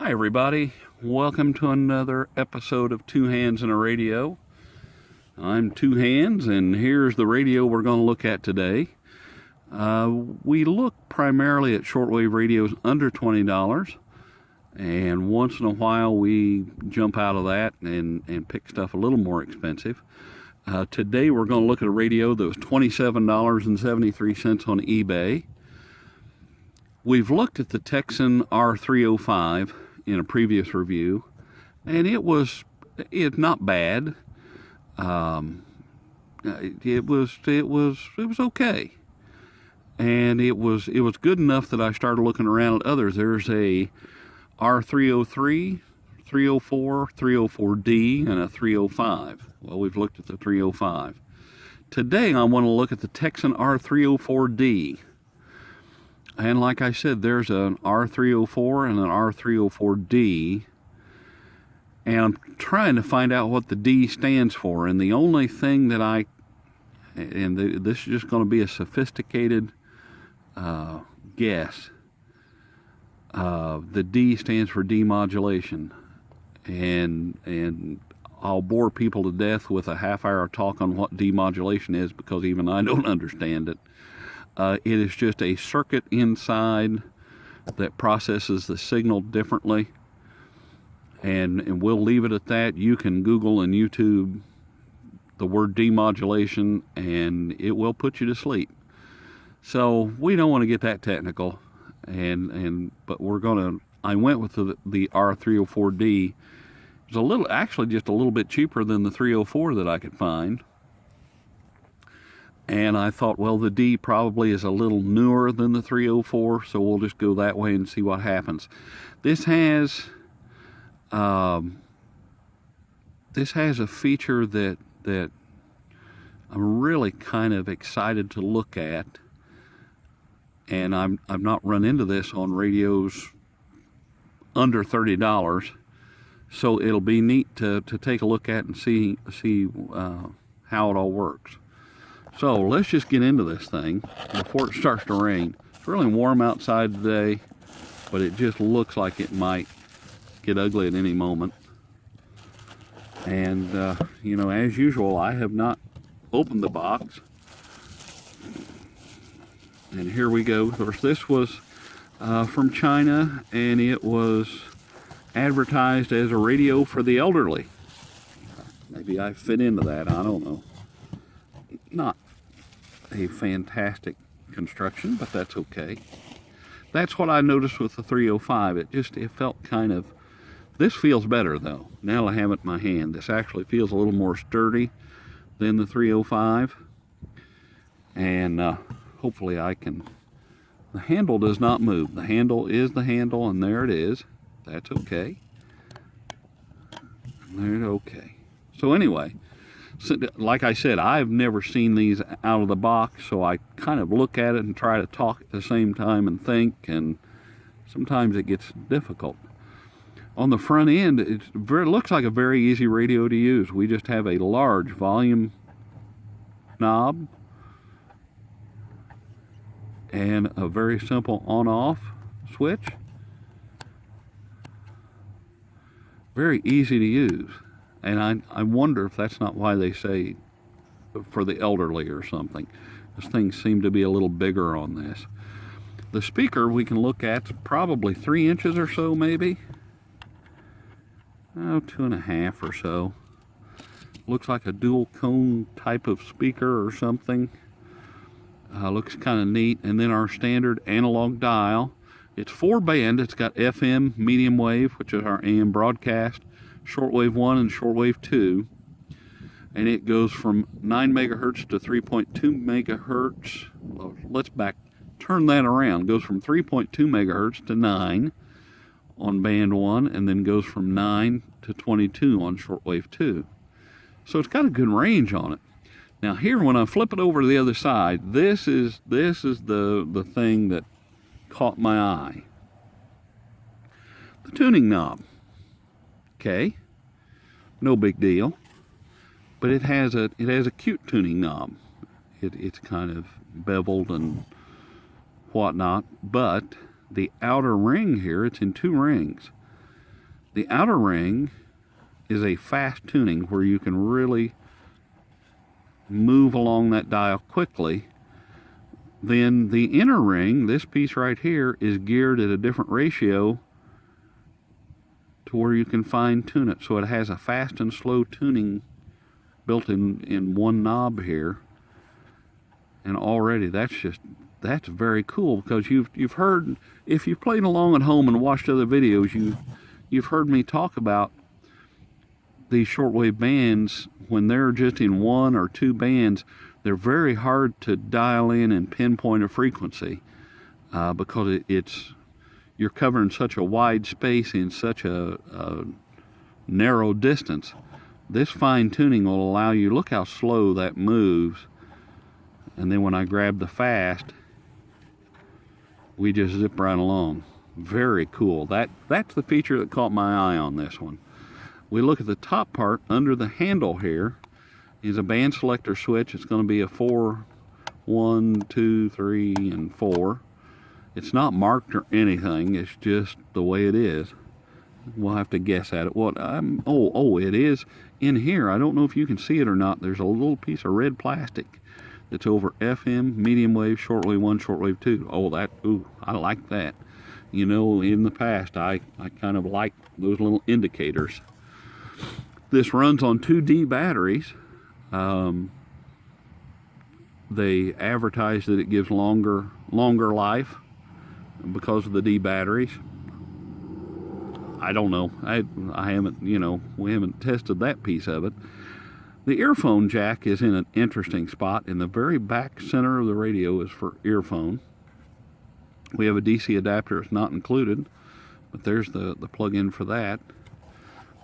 Hi everybody, welcome to another episode of Two Hands in a Radio. I'm Two Hands and here's the radio we're going to look at today. We look primarily at shortwave radios under $20, and once in a while we jump out of that and pick stuff a little more expensive. Today we're going to look at a radio that was $27.73 on eBay. We've looked at the Tecsun R-305 in a previous review, and it's not bad. It was okay, and it was good enough that I started looking around at others. There's a R303, 304, 304D, and a 305. Well, we've looked at the 305. Today I want to look at the Tecsun R-304D. And like I said, there's an R304 and an R304D. And I'm trying to find out what the D stands for. And the only thing that this is just going to be a sophisticated guess. The D stands for demodulation. And I'll bore people to death with a half-hour talk on what demodulation is, because even I don't understand it. It is just a circuit inside that processes the signal differently, and we'll leave it at that. You can Google and YouTube the word demodulation and it will put you to sleep. So we don't want to get that technical, but I went with the R304D. It's actually just a little bit cheaper than the 304 that I could find. And I thought, well, the D probably is a little newer than the 304, so we'll just go that way and see what happens. This has a feature that I'm really kind of excited to look at, and I've not run into this on radios under $30, so it'll be neat to take a look at and see how it all works. So let's just get into this thing before it starts to rain. It's really warm outside today, but it just looks like it might get ugly at any moment. And, as usual, I have not opened the box. And here we go. Of course, this was from China, and it was advertised as a radio for the elderly. Maybe I fit into that, I don't know. Not a fantastic construction, but that's okay. That's what I noticed with the 305. It felt kind of, this feels better though. Now I have it in my hand. This actually feels a little more sturdy than the 305. And hopefully the handle does not move. The handle is the handle, and there it is. That's okay. Okay. So anyway, like I said, I've never seen these out of the box, so I kind of look at it and try to talk at the same time and think, and sometimes it gets difficult. On the front end, it looks like a very easy radio to use. We just have a large volume knob and a very simple on-off switch. Very easy to use. And I wonder if that's not why they say for the elderly or something. This thing seemed to be a little bigger on this. The speaker we can look at probably 3 inches or so, maybe. 2.5 or so. Looks like a dual cone type of speaker or something. Looks kind of neat. And then our standard analog dial. It's 4-band. It's got FM, medium wave, which is our AM broadcast, shortwave 1 and shortwave 2, and it goes from 9 megahertz to 3.2 megahertz. Well, let's turn that around. It goes from 3.2 megahertz to 9 on band 1, and then goes from 9 to 22 on shortwave 2. So it's got a good range on it. Now here, when I flip it over to the other side, this is the thing that caught my eye. The tuning knob. Okay, no big deal, but it has a cute tuning knob. It's kind of beveled and whatnot, but the outer ring here, it's in 2 rings. The outer ring is a fast tuning where you can really move along that dial quickly. Then the inner ring, this piece right here, is geared at a different ratio to where you can fine tune it. So it has a fast and slow tuning built in one knob here. And already that's very cool, because you've heard, if you've played along at home and watched other videos, you've heard me talk about these shortwave bands. When they're just in one or two bands, they're very hard to dial in and pinpoint a frequency, because you're covering such a wide space in such a narrow distance. This fine tuning will allow you, look how slow that moves. And then when I grab the fast, we just zip right along. Very cool. That's the feature that caught my eye on this one. We look at the top part. Under the handle here is a band selector switch. It's going to be a 4, 1, 2, 3, and 4. It's not marked or anything. It's just the way it is. We'll have to guess at it. It is in here. I don't know if you can see it or not. There's a little piece of red plastic that's over FM, medium wave, shortwave 1, shortwave 2. I like that. You know, in the past, I kind of like those little indicators. This runs on 2D batteries. They advertise that it gives longer life because of the D batteries. I don't know. I haven't, we haven't tested that piece of it. The earphone jack is in an interesting spot. In the very back center of the radio is for earphone. We have a DC adapter. It's not included, but there's the plug-in for that.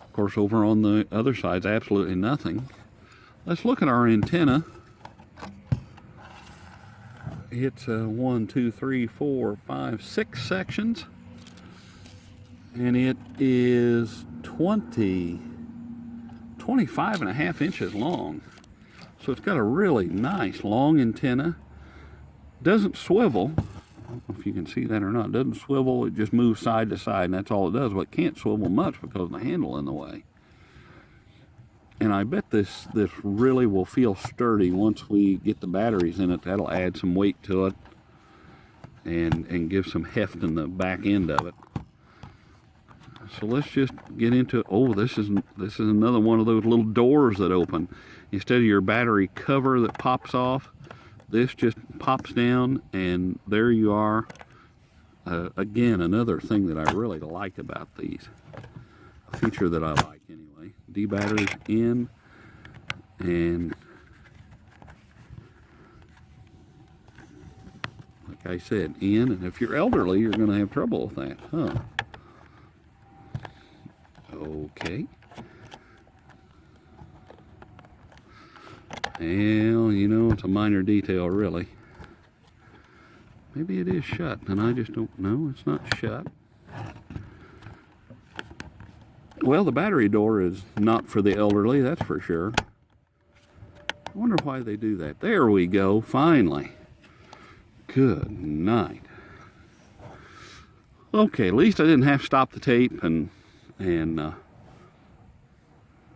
Of course, over on the other side's absolutely nothing. Let's look at our antenna. It's 1, 2, 3, 4, 5, 6 sections, and it is 25.5 inches long. So it's got a really nice long antenna. Doesn't swivel. I don't know if you can see that or not. It doesn't swivel. It just moves side to side, and that's all it does. But it can't swivel much because of the handle in the way. And I bet this really will feel sturdy once we get the batteries in it. That'll add some weight to it and give some heft in the back end of it. So let's just get into it. Oh, this is another one of those little doors that open. Instead of your battery cover that pops off, this just pops down, and there you are. Again, another thing that I really like about these. A feature that I like anyway. D batteries in, and like I said, in. And if you're elderly, you're going to have trouble with that, huh? Okay. Well, it's a minor detail, really. Maybe it is shut, and I just don't know. It's not shut. Well, the battery door is not for the elderly, that's for sure. I wonder why they do that. There we go, finally. Good night. Okay, at least I didn't have to stop the tape and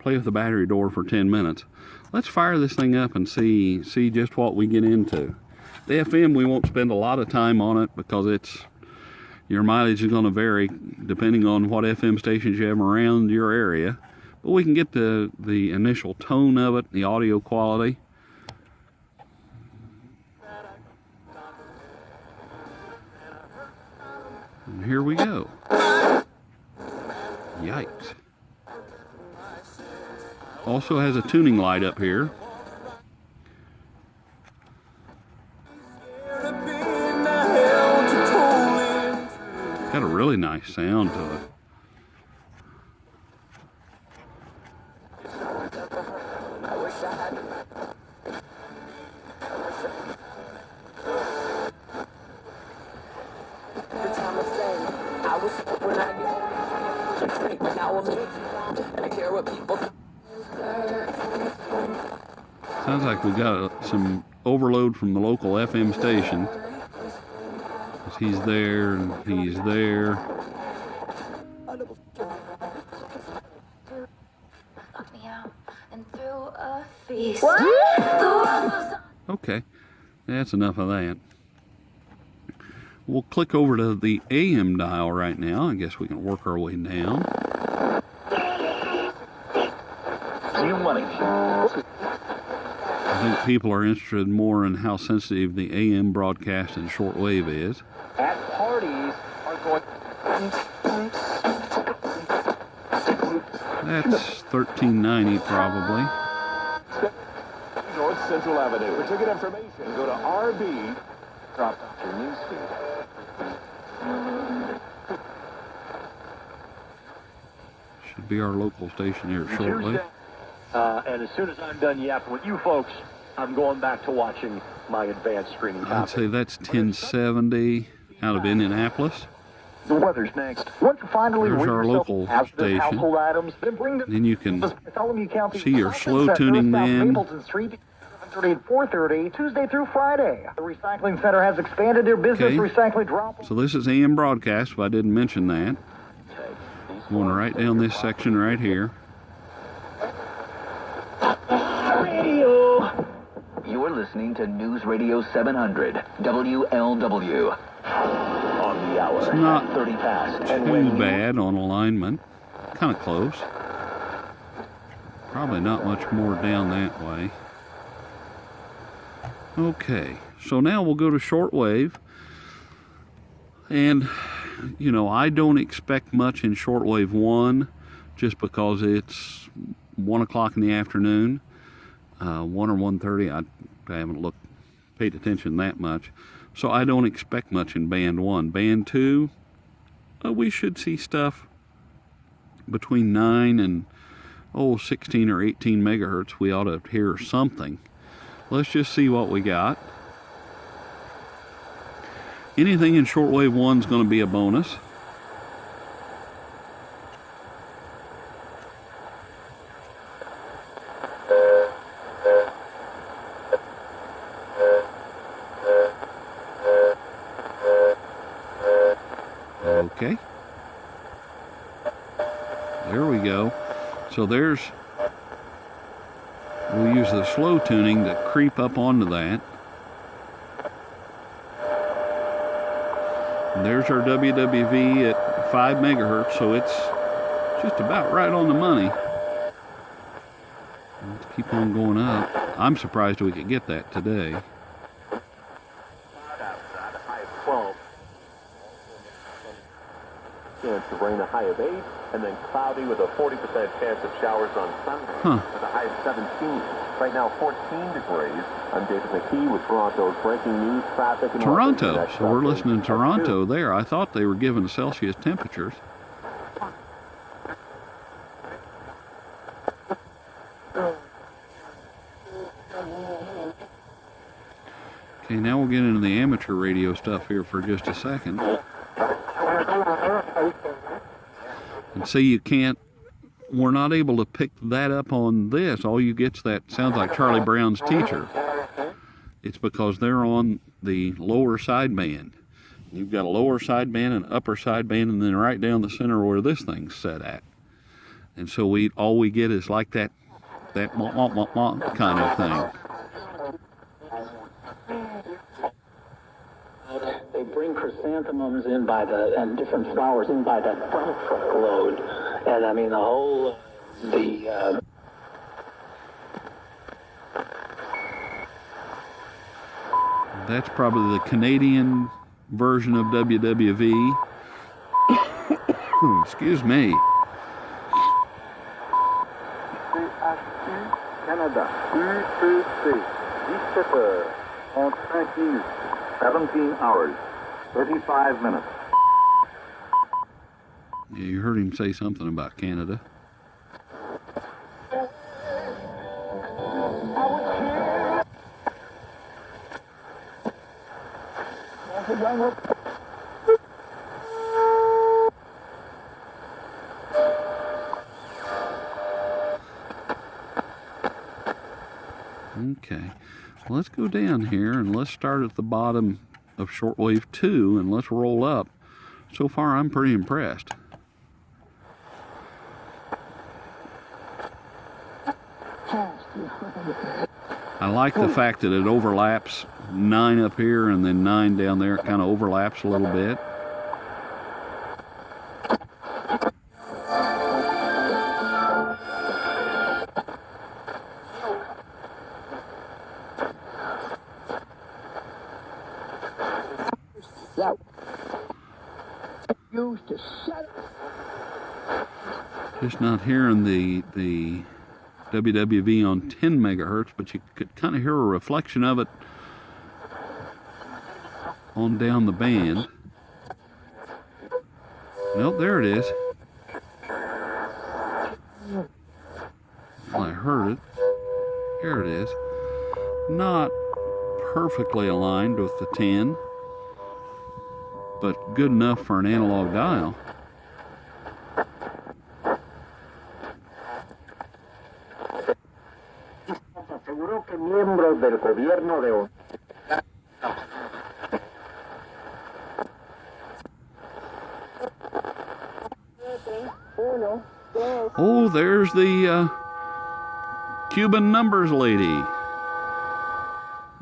play with the battery door for 10 minutes. Let's fire this thing up and see just what we get into. The FM, we won't spend a lot of time on it because your mileage is going to vary depending on what FM stations you have around your area. But we can get the initial tone of it, the audio quality. And here we go. Yikes. Also has a tuning light up here. Got a really nice sound to it. Sounds like we got some overload from the local FM station. He's there and he's there. Okay, that's enough of that. We'll click over to the AM dial right now. I guess we can work our way down. I think people are interested more in how sensitive the AM broadcast and shortwave is. At parties are going. That's 1390 probably. North Central Avenue. For ticket information, go to RB. Drop off your newsfeed. Should be our local station here shortly. And as soon as I'm done yapping with you folks, I'm going back to watching my advanced screening. I'd say that's 1070 out of Indianapolis. The weather's next. Once you finally There's our local station. Household items, then you can see your slow tuning then. 7:30 and 4:30, Tuesday through Friday. The Recycling Center has expanded their business recycling drop. So this is AM broadcast, if I didn't mention that. Going right down this section right here. Radio. You're listening to News Radio 700, WLW. On the hour, it's not 30 past. too bad on alignment. Kind of close. Probably not much more down that way. Okay, so now we'll go to shortwave. And, you know, I don't expect much in shortwave 1 just because it's 1 o'clock in the afternoon. 1 or 1:30, I haven't paid attention that much. So I don't expect much in band 1. Band 2, we should see stuff between 9 and 16 or 18 megahertz. We ought to hear something. Let's just see what we got. Anything in shortwave 1 is going to be a bonus. Okay. There we go. So we'll use the slow tuning to creep up onto that. And there's our WWV at 5 megahertz, so it's just about right on the money. Let's keep on going up. I'm surprised we could get that today. Chance of rain, a high of 8, and then cloudy with a 40% chance of showers on Sunday with a high of 17. Right now, 14 degrees. I'm David McKee with Toronto's breaking news, traffic, and Toronto. So we're listening to Toronto there. I thought they were giving Celsius temperatures. Okay, now we'll get into the amateur radio stuff here for just a second. And see, we're not able to pick that up on this. All you get's that sounds like Charlie Brown's Teacher. It's because they're on the lower sideband. You've got a lower sideband and upper sideband, and then right down the center where this thing's set at. And so all we get is like that kind of thing. They bring chrysanthemums in and different flowers in by the front truckload. And I mean, That's probably the Canadian version of WWV. Excuse me. Canada, UEC, 17h, en 5 minutes, 17 hours, 35 minutes. Yeah, you heard him say something about Canada. Okay, well, let's go down here and let's start at the bottom of shortwave 2 and let's roll up. So far, I'm pretty impressed. I like the fact that it overlaps 9 up here and then 9 down there. It kind of overlaps a little bit. Just not hearing the WWV on 10 megahertz, but you could kind of hear a reflection of it on down the band. Nope, there it is. Well, I heard it. Here it is. Not perfectly aligned with the 10, but good enough for an analog dial. Miembros del gobierno de Oh, there's the Cuban numbers lady.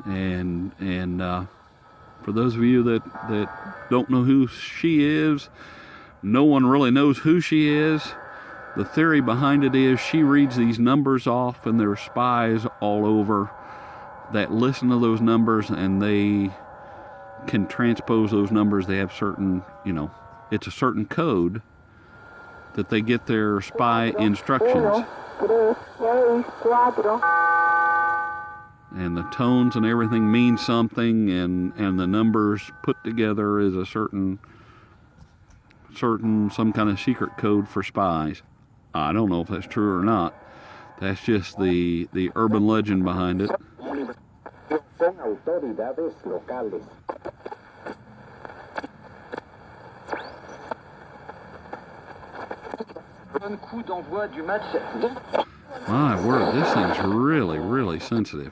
And for those of you that don't know who she is, no one really knows who she is. The theory behind it is she reads these numbers off, and there are spies all over that listen to those numbers, and they can transpose those numbers. They have certain, it's a certain code that they get their spy instructions. And the tones and everything mean something, and the numbers put together is a certain some kind of secret code for spies. I don't know if that's true or not. That's just the urban legend behind it. My word, this thing's really, really sensitive.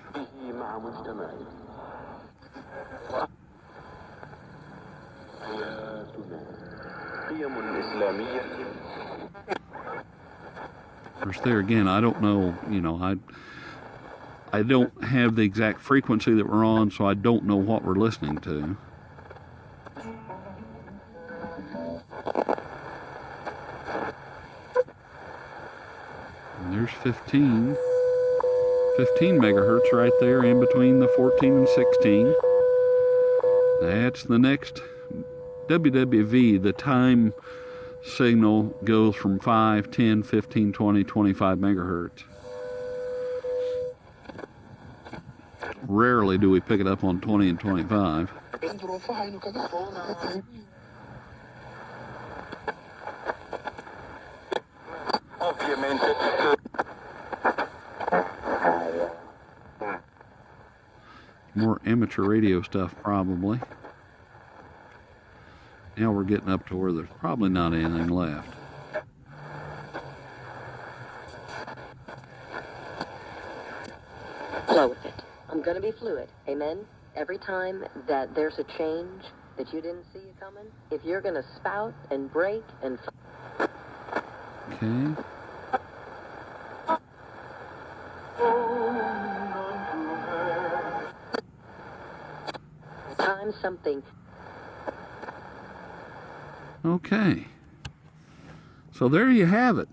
Of course, there again, I don't know, I don't have the exact frequency that we're on, so I don't know what we're listening to. And there's 15 megahertz right there in between the 14 and 16. That's the next WWV. The time signal goes from 5, 10, 15, 20, 25 megahertz. Rarely do we pick it up on 20 and 25. More amateur radio stuff, probably. Now we're getting up to where there's probably not anything left. Flow with it. I'm going to be fluid. Amen? Every time that there's a change that you didn't see it coming, if you're going to spout and break and... Okay. Time something... Okay, so there you have it.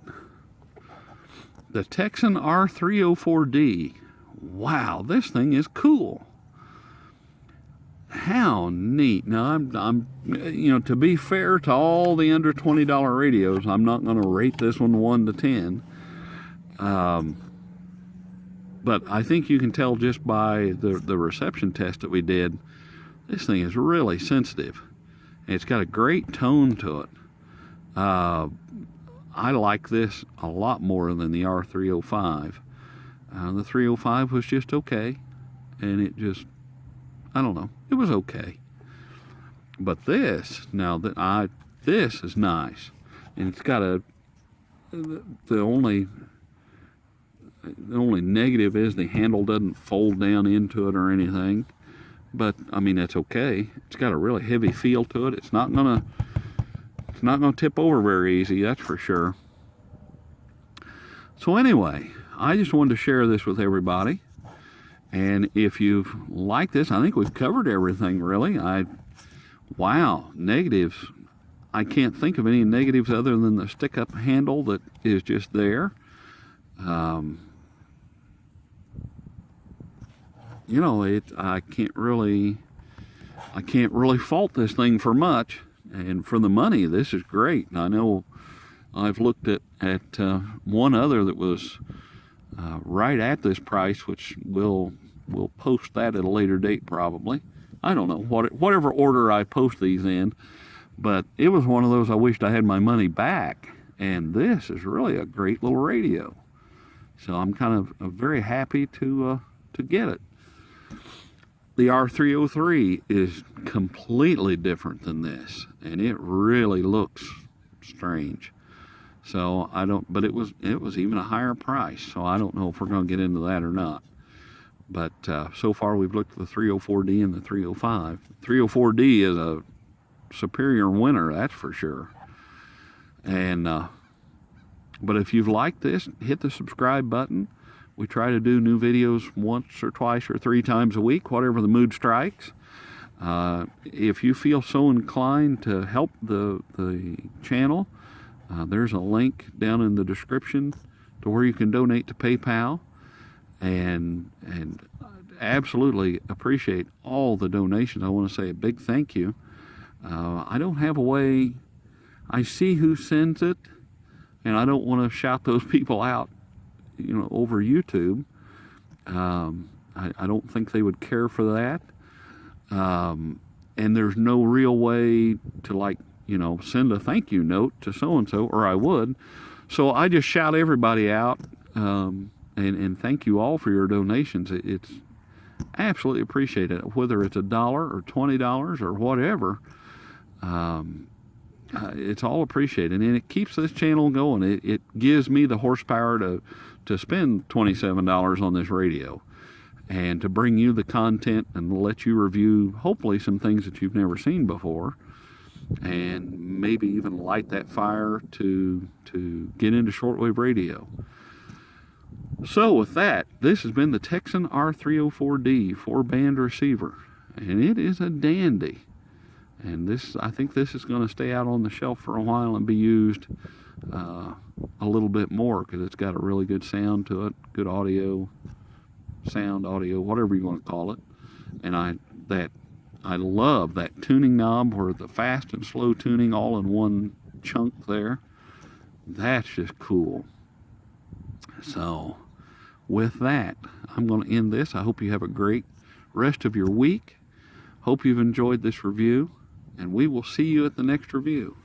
The Tecsun R-304D. Wow, this thing is cool. How neat. Now, I'm to be fair to all the under $20 radios, I'm not going to rate this one 1 to 10. But I think you can tell just by the reception test that we did, this thing is really sensitive. It's got a great tone to it. I like this a lot more than the R305. The 305 was just okay, and it just, I don't know, it was okay. But this, this is nice, and it's got the only negative is the handle doesn't fold down into it or anything. But I mean, that's okay. It's got a really heavy feel to it. It's not gonna tip over very easy, that's for sure. So anyway, I just wanted to share this with everybody. And if you've liked this, I think we've covered everything, really. Wow, negatives. I can't think of any negatives other than the stick-up handle that is just there. You know, I can't really fault this thing for much. And for the money, this is great. I know I've looked at one other that was right at this price, which we'll post that at a later date probably. I don't know, whatever order I post these in, but it was one of those I wished I had my money back, and this is really a great little radio. So I'm kind of very happy to get it. The R-303 is completely different than this, and it really looks strange. So but it was even a higher price, so I don't know if we're going to get into that or not. But so far we've looked at the 304D and the 305. 304D is a superior winner, that's for sure. And but if you've liked this, hit the subscribe button. We try to do new videos once or twice or 3 times a week, whatever the mood strikes. If you feel so inclined to help the channel, there's a link down in the description to where you can donate to PayPal, and absolutely appreciate all the donations. I want to say a big thank you. I don't have a way. I see who sends it, and I don't want to shout those people out, you know, over YouTube. I don't think they would care for that. And there's no real way to, like, you know, send a thank you note to so-and-so, or I would. So I just shout everybody out, and thank you all for your donations. It's absolutely appreciated, whether it's $1 or $20 or whatever. It's all appreciated, and it keeps this channel going. It gives me the horsepower to spend $27 on this radio, and to bring you the content and let you review hopefully some things that you've never seen before, and maybe even light that fire to get into shortwave radio. So with that, this has been the Tecsun R-304D 4-band receiver, and it is a dandy. And I think this is going to stay out on the shelf for a while and be used a little bit more, because it's got a really good sound to it, good audio, whatever you want to call it. And I love that tuning knob, where the fast and slow tuning all in one chunk there. That's just cool. So with that, I'm going to end this. I hope you have a great rest of your week. Hope you've enjoyed this review, and we will see you at the next review.